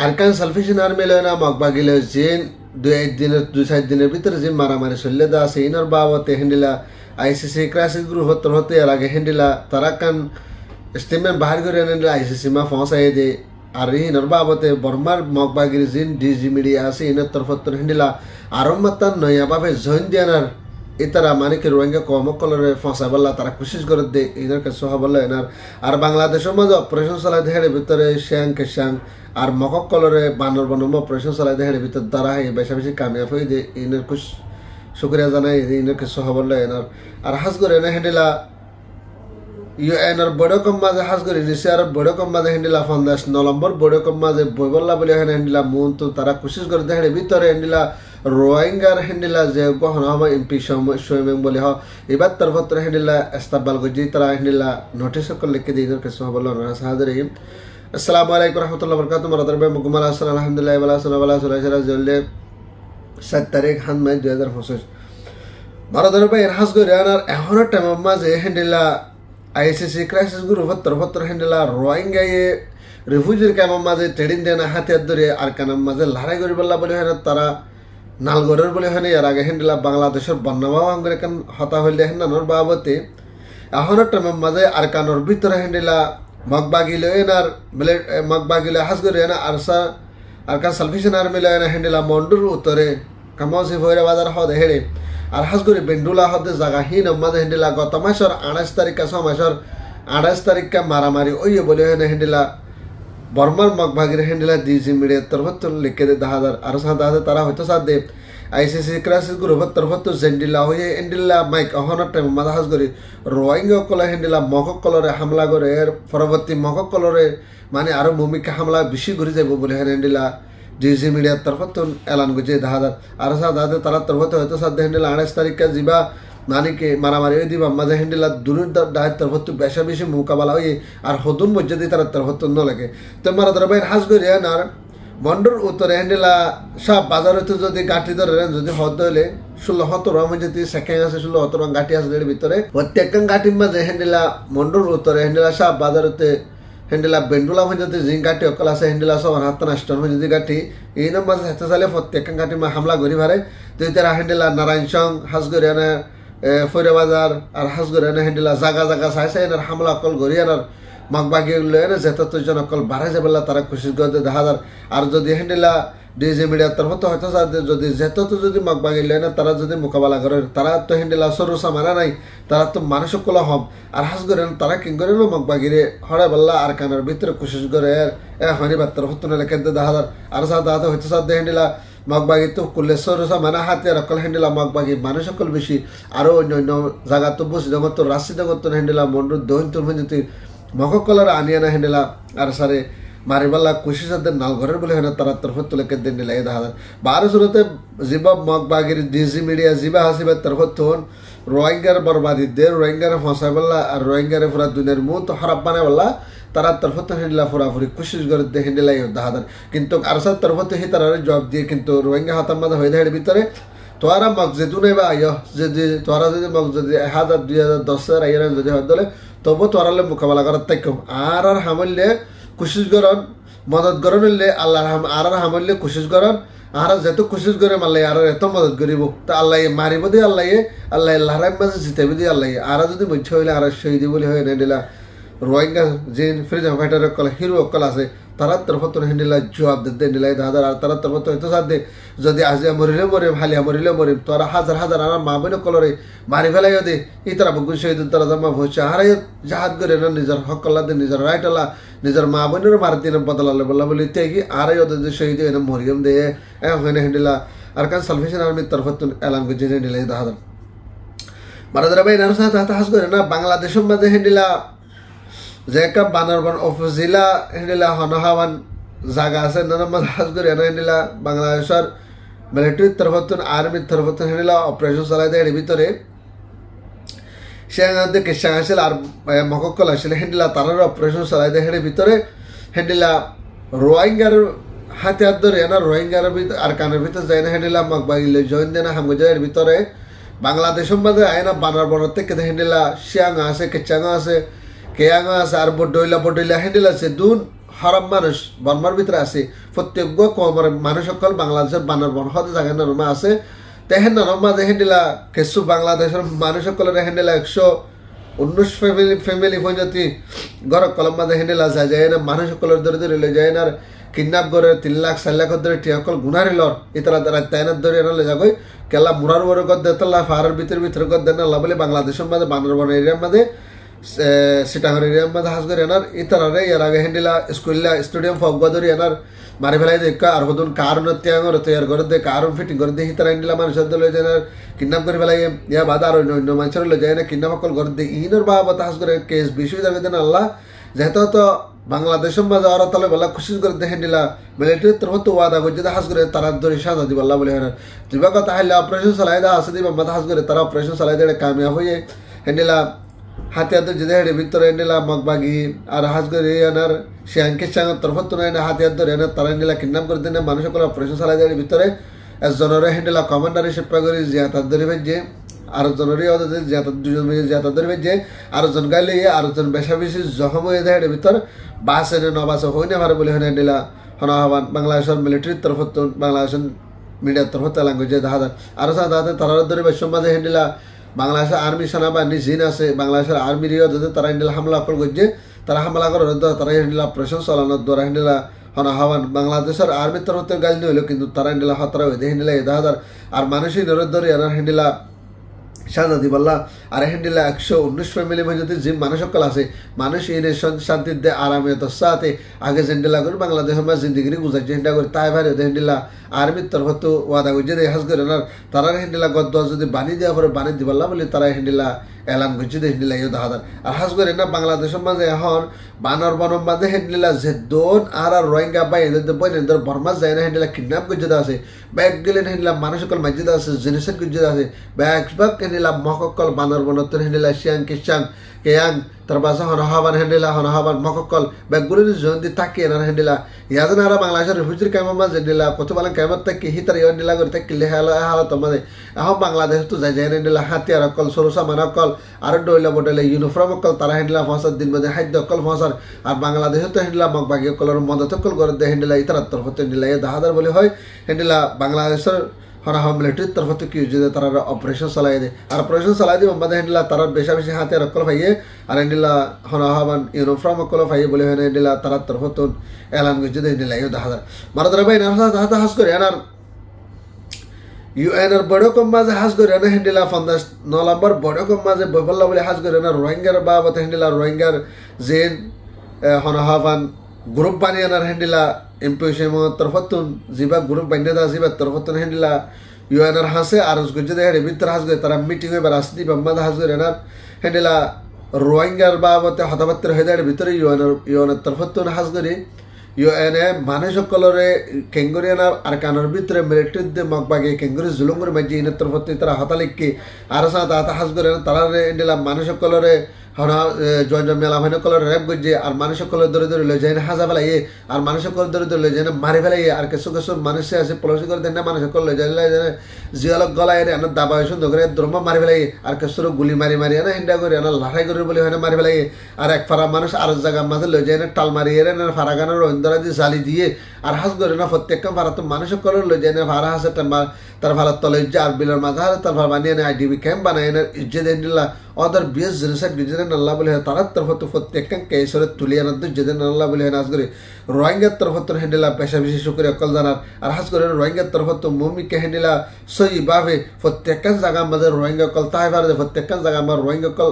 Arkan sulphation army লয় না মগবাগিল জিন 2-4 দিনের ভিতরে যে মারামারি চললে দা আছে ইনর বাবতে হেন্ডিলা আইসিসি ক্রাইসিস গ্রুপ হতে এর আগে হেন্ডিলা তারা কান স্টেটমেন্ট বাহির করে হেন্ডিলা আইসিসি মা পৌঁছাই দে আর ইনর বাবতে বর্মার মগবাগির জিন ডিজি মিডিয়া আছে ইনর তরফত হেন্ডিলা আরো মাত্র নয়া ভাবে জয়েন দিয়ানার ইতারা মানে কি রোহিঙ্গা কমকলরে ফসা বললা তারা কোশিশ করে দে ইনার কাছে বললা এনার আর বাংলাদেশের মাঝে অপারেশন চালাই দেহের ভিতরে শ্যাং কেশাং আর মককলরে বানর বনম অপারেশন চালাই দেহের ভিতর দ্বারা বেশি বেশি কামিয়াব হয়ে দে ইনার খুশ শুক্রিয়া জানাই ইনার কাছে বললা এনার আর হাস করে এনে হেন্ডিলা ইউ এনার বড় কম মাঝে হাস করে নিছে আর বড় কম মাঝে হেন্ডিলা 9 নম্বর বড় কম মাঝে বইবল্লা বলে হেন্ডিলা মন তো তারা কোশিশ করে দেহের ভিতরে হেন্ডিলা রোহিঙ্গার হেন্ডিলা যে গহন হওয়া এমপি সোয়েমেং বলে হ এবার তরফত্র হেন্ডিলা এস্তাবাল গজি তারা হেন্ডিলা নোটিশ লিখে দিয়ে কিছু বলল সাহায্য আসসালামু আলাইকুম রহমতুল্লাহ বরকাতুহ মারাদার ভাই মুকুমাল হাসান আলহামদুলিল্লাহ ওয়ালা সানা ওয়ালা সুলাইশরা জললে 7 তারিখ হান মে 2025 মারাদার ভাই এনহাস করে আর এখন টাইম মাঝে হেন্ডিলা আইসিসি ক্রাইসিস গ্রুপ তরফত্র হেন্ডিলা রোহিঙ্গা রিফিউজির ক্যাম্প মাঝে ট্রেডিং দেনা হাতিয়ার ধরে আর কানাম মাঝে লড়াই করি বললা বলে হয় তারা নালগড়ের বলে হয় এর আগে হেন্ডিলা বাংলাদেশের বন্যাবাহ আঙ্গুরেকান হতা হইলে হেন্নানোর বাবতে এখনের টাইমের মাঝে আর কানোর ভিতরে হেন্ডিলা মগবাগিল এনার মগবাগিল হাসগরে এনা আরসা আর কান সালফেশন আর্মি এনা হেন্ডিলা মন্ডুর উত্তরে কামাউসি ভৈরা বাজার হদে হেড়ে আর হাসগরে বেন্ডুলা হদে জায়গা হিন মাঝে হেন্ডিলা গত মাসের 28 তারিখ 6 মাসের 28 তারিখ মারামারি ওই বলে হয় হেন্ডিলা বর্মার মগবাগির হেন্ডিলা ডিজি মিডিয়া তরফত লিখে দে 10,000 আর 7,000 তারা হয়তো সাথ দে আইসিসি ক্রাইসিস গ্রুপ তরফত জেন্ডিলা হয়ে এন্ডিলা মাইক অহনার টাইম মাথা হাস করি রোহিঙ্গা কলা হেন্ডিলা মকক কলরে হামলা করে এর পরবর্তী মকক কলরে মানে আরো ভূমিকা হামলা বেশি করে যাব বলে হেন্ডিলা ডিজি মিডিয়ার তরফত এলান করছে 10,000 আর 7,000 তারা তরফত হয়তো সাথ হেন্ডিলা 28 তারিখে যাবা মানে কি মারামারি ওই দিবা মাঝে হেন্ডিলা দূরের ডায়ের তরফত বেশা বেশি মোকাবেলা হয়ে আর হদুন মসজিদে তারা তরফত ন লাগে তো মারা ধরবেন হাস করে আর মন্ডর উত্তরে হেন্ডিলা সব বাজারে যদি গাঠি ধরে যদি হদ হইলে 16-17 মসজিদ সেকেন্ড আছে 16-17 গাঠি আছে ভিতরে প্রত্যেক গাঠির মাঝে হেন্ডিলা মন্ডর উত্তরে হেন্ডিলা সব বাজারতে হেন্ডিলা বেন্ডুলা মসজিদে জিং গাঠি অকল আছে হেন্ডিলা সব হাত নষ্ট মসজিদ গাঠি এই মাঝে হেতে চালে প্রত্যেক গাঠি হামলা করি ভারে তুই তারা হেন্ডিলা নারায়ণ সং হাস করে ফৈরা বাজার আর হাসগরে হেন্ডিলা জাগা জাগা চাইছে এনার হামলা অকল গড়ি আনার মগবাগি এনে যেতজন অকল বাড়াই যাবেলা তারা খুশি করে 10,000 আর যদি হেন্ডিলা ডিজি মিডিয়ার তরফত হয়তো যদি যেত যদি মগবাগি এনে তারা যদি মোকাবেলা করে তারা তো হেন্ডিলা সরুসা মারা নাই তারা তো মানুষ কলা হব আর হাসগরে তারা কি করে মগবাগিরে হরে বললা আর কানের ভিতরে খুশি করে হরিবার তরফত লেখে 10,000 আর 7,000 হয়তো সাথে হেন্ডিলা মগবাগি তো করলে সরসা মানে হাতে অকল হেন্ডিলা মগবাগি মানুষ অকল বেশি আরো অন্য অন্য জায়গা তো বসে জগত রাশি জগত হেন্ডিলা মন্ডুর দৈন তোর যদি মককলার আনিয়ানা হেন্ডিলা আর সারে মারিবাল্লা কুশিসাদের নালঘরের বলে হেন তারা তরফত লেখে দেন নিলা 10,000 12 শুরুতে জিবা মগবাগির ডিজি মিডিয়া জিবা হাসিবা তরফত রোহিঙ্গার বরবাদি দে রোহিঙ্গার ফসাইবাল্লা আর রোহিঙ্গার পুরা দুনিয়ার মুখ তো খারাপ বানাইবাল্লা তারা তরফত হেন্ডিলা পুরাপুরি কোশিশ করে দে হেন্ডিলা 10,000 কিন্তু আরসার তরফত হি তারা জবাব দিয়ে কিন্তু রোহিঙ্গা হাতার মাঝে হয়ে দেয় ভিতরে তোরা মগজেদু নেবা আইয় যদি তোরা যদি মগজেদ 1,000 2,000 10,000 আইয়ার যদি হয় দলে তবু তোরালে মোকাবেলা করার তাইকম আর হামলে কোশিশ করন মদত করলে আল্লাহ আর হামলে কোশিশ করন আর যেত কোশিশ করে মারলে আর এত মদত করিব তা আল্লাহ মারিব দিয়ে আল্লাহ লড়াই মাঝে জিতাইব দিয়ে আল্লাহ আর যদি মধ্য হইলে আর শহীদ বলে হয় নেডিলা রোহিঙ্গা জিন ফ্রিডম ফাইটার অকল হিরো অকল আছে তারা তরফত হেন্ডিলা জবাব দিতে নিলাই 10,000 আর তারা তরফত হয়তো সাথ দে যদি আজিয়া মরিলে মরিম হালিয়া মরিলে মরিম তোরা হাজার হাজার আমার মা বোন কলরে মারি ফেলাই দে ই তারা বগুন শহীদ তারা জমা হচ্ছে আর জাহাজ করে না নিজের হক কল্লা দে নিজের রাইট আলা নিজের মা বোনের মার দিন বদলালে বললা বলি তেগি আর ওদের শহীদ এনে মরিয়ম দে হয় হেন্ডিলা আর কান সালফেশন আর্মির তরফত এলান করে নিলাই 10,000 মারাদারা ভাই নার সাথে হাস করে না বাংলাদেশের মাঝে হেন্ডিলা যেকা বানারবান উপজেলা হেন্ডিলা হনহাওয়ান জায়গা আছে নানামত হাজ করে হেন্ডিলা বাংলাদেশের মিলিটারির তরফত আর্মির তরফত হেন্ডিলা অপারেশন চালাই দেয় এর ভিতরে সে কেশাং আসলে আর মককল আসলে হেন্ডিলা তারার অপারেশন চালাই দেয় এর ভিতরে হেন্ডিলা রোহিঙ্গার হাতে হাত ধরে না রোহিঙ্গার আর কানের ভিতরে যায় না হেন্ডিলা মগবাগিলে জয়েন দেয় না হামগের ভিতরে বাংলাদেশের মধ্যে আয় না বানারবান থেকে হেন্ডিলা শিয়াং আছে কেচাঙ্গা আছে কেয়াঙ্গা আছে আর বডইলা হেন্ডিলা আছে দুন হরম মানুষ বর্মার ভিতরে আছে প্রত্যেক কমর মানুষ সকল বাংলাদেশের বানরবন হতে জায়গা নরমা আছে তেহেন নরমা যে হেন্ডিলা কিছু বাংলাদেশের মানুষ সকলের হেন্ডিলা 119 ফ্যামিলি পঞ্চায়েত ঘর কলম মাঝে হেন্ডিলা যায় না মানুষ সকলের ধরে ধরে লই যায় না কিডন্যাপ করে 3 লাখ 4 লাখ ধরে টিয়াকল গুনারি লর ইতারা দ্বারা তাইনার ধরে এনে লই যাগই কেলা মুরার বড় গদ দেতলা ফারার ভিতরে গদ দেন আল্লাহ বলে বাংলাদেশের মাঝে বানরবন এরিয়ার মাঝে সিটাঙ্গর এরিয়ার মাঝে হাস করে এনার ইতারারে এর আগে হেন্ডিলা স্কুলিলা স্টেডিয়াম ফগবা ধরে এনার মারি ফেলাই দেখা আর হদুন কারণ ত্যাগর তৈয়ার করে দে কারণ ফিটিং করে দে ইতারা হেন্ডিলা মানুষের লই যায় না কিডন্যাপ করে ফেলাই ইয়া বাদা আর অন্য মানুষের লই যায় না কিডন্যাপ কল করে দে ইনর বাবা হাস করে কেস বিষয় যাবে দেন আল্লাহ যেহেতু তো বাংলাদেশের মাঝে আর তাহলে বলা খুশি করে দেখেন দিলা মিলিটারির তরফ তো ওয়াদা করছে হাস করে তারা ধরে সাজা দিব আল্লাহ বলে হ্যাঁ দিবা কথা হাইলে অপারেশন চালাই দা আসে দিবা মাথা হাস করে তারা অপারেশন চালাই দেয় কামিয়াব হয়ে হেন্ডিলা হাতিয়ার যে হেঁটে ভিতরে হেন্ডিলা মগবাগি আর হাস করে এনার শিয়াঙ্কের সঙ্গে তরফ তো না হাতিয়ার ধরে এনার তারা হেন্ডিলা কিডন্যাপ করে দেন মানুষ সকলে অপারেশন চালাই দেয় ভিতরে একজনের হেন্ডিলা কমান্ডার হিসেবে করে জিয়াতার ধরে যে আরেকজনেরই দুজন মিলে জিয়াতার ধরে যে আরেকজন গাইলে আরেকজন বেশা বেশি জখম হয়ে যায় ভিতর বাস এনে নবাসে হই না পারে বলে হেন্ডিলা হনাহাবান বাংলাদেশের মিলিটারির তরফ বাংলাদেশের মিডিয়ার তরফ ল্যাঙ্গুয়েজ দেখা যায় আরো সাথে তারা ধরে বেশম মাঝে হেন্ডিলা বাংলাদেশের আর্মি সেনাবাহিনী জিন আছে বাংলাদেশের আর্মিরও যদি তারা হেন্ডিলা হামলা করছে তারা হামলা করার তারা হেন্ডিলা অপারেশন চালানোর দ্বারা হেন্ডিলা হনাহাবান বাংলাদেশের আর্মির তরফ থেকে গাইল হইলো কিন্তু তারা হেন্ডিলা হতরা হইতে হেন্ডিলা দেখা যায় আর মানুষই নরের ধরে এনার হেন্ডিলা সাজা দিবাল্লা আর হেন্ডিলা 119 ফ্যামিলি মধ্যে যে মানুষ সকল আছে মানুষ এই শান্তির দে আরামে তো সাথে আগে জেন্ডিলা করে বাংলাদেশের মাঝে জিন্দিগিরি গুজাইছে হেন্ডা করে তাই ভাই হেন্ডিলা আর্মির তরফ তো ওয়াদা করছে হাস করে না তারা হেন্ডিলা গদ যদি বানি দেওয়া পরে বানি দিবাল্লা বলে তারা হেন্ডিলা এলান করছে হেন্ডিলা ইয়ে দেখা আর হাস করে না বাংলাদেশের মাঝে এখন বানর বনম মাঝে হেন্ডিলা যে দোন আর রোহিঙ্গা বা এদের বই এদের বর্মা যায় না হেন্ডিলা কিডন্যাপ করছে আছে ব্যাগ গেলেন হেন্ডিলা মানুষ সকল মসজিদ আছে জেনেসেন করছে আছে ব্যাগ হেন্ডিলা মককল বানর বনত্তর হেন্ডিলা শিয়াং কিসাং কেয়াং তার পাশে হনহাবান হেন্ডিলা হনহাবান মককল ব্যাগগুলি জয়ন্তী তাকিয়ে না হেন্ডিলা ইয়াজন আর বাংলাদেশের রিফিউজির ক্যাম্পের মাঝে হেন্ডিলা কত বলেন ক্যাম্পের তাকি হিতার হেন্ডিলা করে তাকিলে হালত মাঝে এখন বাংলাদেশ তো যাই যায় হেন্ডিলা হাতিয়ার অকল সরসা মান অকল আর ডইলা বডলে ইউনিফর্ম অকল তারা হেন্ডিলা ফসার দিন মধ্যে খাদ্য অকল ফসার আর বাংলাদেশে তো হেন্ডিলা মগবাগি অকলের মদত অকল করে দেয় হেন্ডিলা ইতার তরফ হেন্ডিলা এ দাহাদার বলে হয় হেন্ডিলা বাংলাদেশের হনাহা মিলিটারির তরফ থেকে যদি তারা অপারেশন চালাই দেয় আর অপারেশন চালাই দিব আমাদের হেন্ডিলা তারা বেশা বেশি হাতে রকল ভাইয়ে আর হেন্ডিলা হনাহাবান ইউনিফর্ম অকল ভাইয়ে বলে হয় হেন্ডিলা তারা তরফ এলান করছে হেন্ডিলা ইউ দাহাদার মারাদার ভাই দাহাদা হাস করে এনার ইউএনর বড় কম মাঝে হাস করে এনে হেন্ডিলা 9 নম্বর বড় কম মাঝে বইবল্লা বলে হাস করে এনে রোহিঙ্গার বাবদ হেন্ডিলা রোহিঙ্গার জেন হনাহাবান গ্রুপ বানিয়ে আনার হেন্ডিলা এমপিওসি তরফতুন জিবা গ্রুপ বানিয়ে দেওয়া জিবা তরফতুন হেন্ডিলা ইউএনআর হাসে আর গুজে দেখে ভিতরে হাস করে তারা মিটিং হয়ে বা রাজনীতি বাম্মাদা হাস করে এনার হেন্ডিলা রোহিঙ্গার বাবদে হতাবাত্তর হয়ে যায় ভিতরে ইউএনআর তরফতুন হাস করে ইউএনএ মানুষ সকলরে কেঙ্গুরিয়ানার আর কানোর ভিতরে মিলিটারির দে মগবাগে কেঙ্গুরি জুলুঙ্গুর মাঝে ইনের তরফতে তারা হতালিককে আর সাথে হাস করে তারা হেন্ডিলা মানুষ সকলরে হনা জয় মেলা ভাই সকলের র্যাপ করছে আর মানুষ সকলের ধরে ধরে লই যায় হাজা ফেলাইয়ে আর মানুষ সকলের ধরে ধরে লই যায় মারি ফেলাইয়ে আর কিছু কিছু মানুষ আছে পলসি করে দেন না মানুষ সকল লই যায় জিয়ালক গলায় আনার দাবা সুন্দর করে দ্রম্য মারি ফেলাইয়ে আর কিছু গুলি মারি মারি আনা হিন্ডা করে আনা লড়াই করে বলে হয় না মারি ফেলাইয়ে আর এক ফারা মানুষ আর জায়গার মাঝে লই যায় না টাল মারিয়ে না ফারা গানের রবীন্দ্রা দিয়ে জালি দিয়ে আর হাস করে না প্রত্যেকটা ফারা তো মানুষ সকলের লই যায় না ফারা হাসে তার ভালো তলে আর বিলের মাথা তার ভালো বানিয়ে আইডিবি ক্যাম্প বানায় না ইজ্জে দেন অদার বিএস জেনেসাইড গিজেন আল্লাহ বলে তার তরফ তো প্রত্যেকটা কেসরে তুলিয়ে আনার জেদেন আল্লাহ বলে নাজ করে রোহিঙ্গার তরফ তো হেন্ডিলা পেশা বেশি শুক্রিয়া অকল জানার আর হাস করে রোহিঙ্গার তরফ তো মমিকে হেন্ডিলা সই ভাবে প্রত্যেকটা জায়গার মাঝে রোহিঙ্গা কল তাই ভারে প্রত্যেকটা জায়গা আমার রোহিঙ্গা কল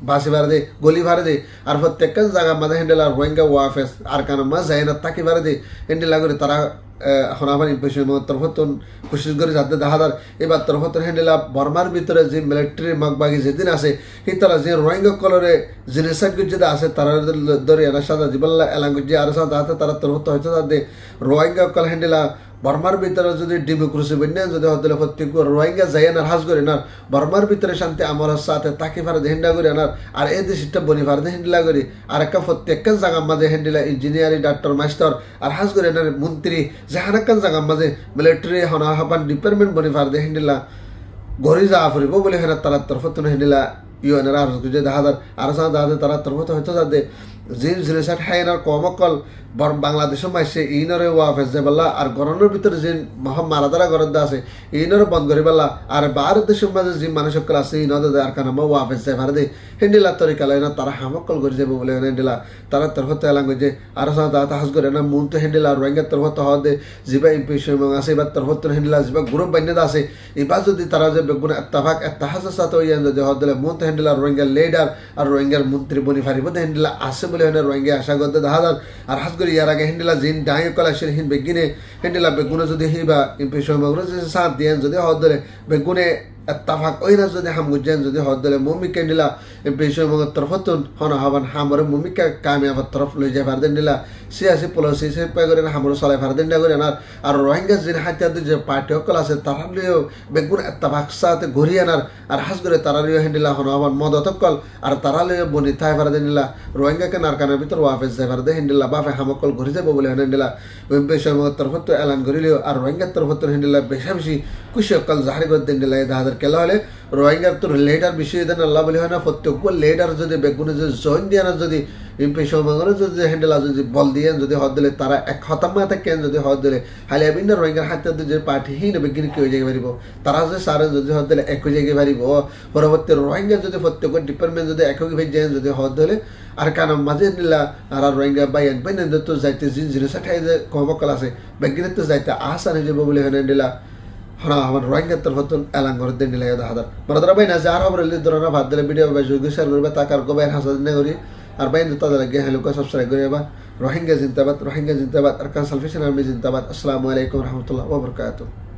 বাসি ভারে দে গলি ভারে দে আর প্রত্যেকটা জায়গা মাঝে হেন্ডিলা রোহিঙ্গা ওয়াফেস আর কান মাঝ যায় না তাকে ভারে দে হেন্ডিলা করে তারা হনাবান ইম্পেশন তরফতন কোশিশ করে যাতে দাহাদার এবার তরফতন হেন্ডিলা বর্মার ভিতরে যে মিলিটারি মগবাগি যেদিন আছে সেই তারা যে রোহিঙ্গা কলরে জিনিসাগ যেটা আছে তারা ধরে এনার সাথে জীবল্লা এলাঙ্গুজি আর সাথে তারা তরফত হয়তো তাদের রোহিঙ্গা কল হেন্ডিলা বর্মার ভিতরে যদি ডেমোক্রেসি বন্যা যদি হতে প্রত্যেক রোহিঙ্গা যাই আনার হাস করে আনার বর্মার ভিতরে শান্তি আমার সাথে তাকে ফারে হেন্ডা করে আনার আর এই দেশটা বনি ফারে হেন্ডিলা করে আর একটা প্রত্যেকটা জায়গার মাঝে হেন্ডিলা ইঞ্জিনিয়ারিং ডাক্তার মাস্টার আর হাস করে আনার মন্ত্রী যেখানে একটা জায়গার মাঝে মিলিটারি হনাহাবান ডিপার্টমেন্ট বনি ফারে হেন্ডিলা ঘরে যাওয়া ফুরিব বলে হেনা তারা তরফত হেন্ডিলা ইউএনের আর যে দাহাদার আর সাথে দাহাদে তারা তরফত হয়তো যাতে জিন জিনিসের হাইনার কমকল বাংলাদেশের মাসে ইনরে ওয়াফেস যাবাল্লা আর গরনের ভিতরে যে মারাদারা গরদ্দা আছে ইনরে বন্ধ করিবাল্লা আর ভারত দেশের মাঝে যে মানুষ সকল আছে ইনদে আর কানাম ওয়াফেস যায় ভারতে হেন্ডিলা তরিকা লাইনা তারা হামকল করে যাবে বলে হেন্ডিলা তারা তরফত এলাঙ্গ যে আর সাথে তাহাজ করে না মন তো হেন্ডিলা রোহিঙ্গা তরফত হদে জিবা ইম্পিশন আছে এবার তরফত হেন্ডিলা জিবা গ্রুপ বান্যদা আছে এবার যদি তারা যে বেগুন এত্তাফাক এত্তাহাজের সাথে ইয়ান যদি হদলে মন তো হেন্ডিলা রোহিঙ্গা লিডার আর রোহিঙ্গার মন্ত্রী বনি ফারিব হেন্ডিলা আছে বলে রোহিঙ্গা আশা করতে দাহাদার আর হাজ করে ইয়ার আগে হেন্ডিলা জিন ডাই কলাশের হিন বেগিনে হেন্ডিলা বেগুনে যদি হিবা ইম্পিশন মগরে যদি সাথ দিয়েন যদি হদলে বেগুনে اتفق أين زودي هم وجان زودي هادل مومي كندلا بيشوا مغ طرفتون هنا هون حمر مومي كامياب الطرف لجى فردين دلا سياسي بوليسي سي بيقولنا حمر صلاة فردين دلا أنا الروهينجا زين حتى تجى بارتيو كلاس تراليو بيكون اتفاق سات غوريانا أرحس غوري تراليو هندلا هنا هون مودا تقول تراليو بني تاي فردين دلا روهينجا كنار كنا بيتر وافز فردين هندلا بافه حمكول غوري زي بقول هندلا بيشوا مغ طرفتو إعلان غوريليو الروهينجا طرفتو هندلا بيشامشي كوشة كل زهري قد هندلا هذا কেলা হলে রোহিঙ্গার তো লেডার বিষয়ে দেন আল্লাহ বলি হয় না প্রত্যেক লেডার যদি বেগুনে যদি জয়েন দিয়ে না যদি এমপি সমাগরে যদি হ্যান্ডেল যদি বল দিয়ে যদি হদ দিলে তারা এক খতামা থাকেন যদি হদ দিলে হালে বিন রোহিঙ্গার হাতে যে পার্টি হিন বেগিন কি হয়ে যাই পারিব তারা যে সারে যদি হদ দিলে এক হয়ে যাই পারিব পরবর্তী রোহিঙ্গা যদি প্রত্যেক ডিপার্টমেন্ট যদি এক হয়ে যায় যদি হদ দিলে আর কারণ মাঝে নিলা আর রোহিঙ্গা বাইন বাইন তো যাইতে জিন জিনিস ঠাই যে কমকল আছে বেগিনে তো যাইতে আসান হয়ে যাব বলে হ্যান্ডেলা হ্যাঁ আমার রোহিঙ্গার তরফতুন এলান করে দিন নিলে হাদার বড়দরা বাইনা যার খবর লিদ ধরনা ভাত দিলে ভিডিও বাই যোগ শেয়ার করবে তাকার গো বাইন হাসাদ না করি আর বাইন তাদের লাগে হ্যালো কো সাবস্ক্রাইব করিবা রোহিঙ্গা জিন্দাবাদ আর কান সালফেশন আর্মি জিন্দাবাদ আসসালামু আলাইকুম ওয়া রাহমাতুল্লাহি ওয়া বারাকাতুহু।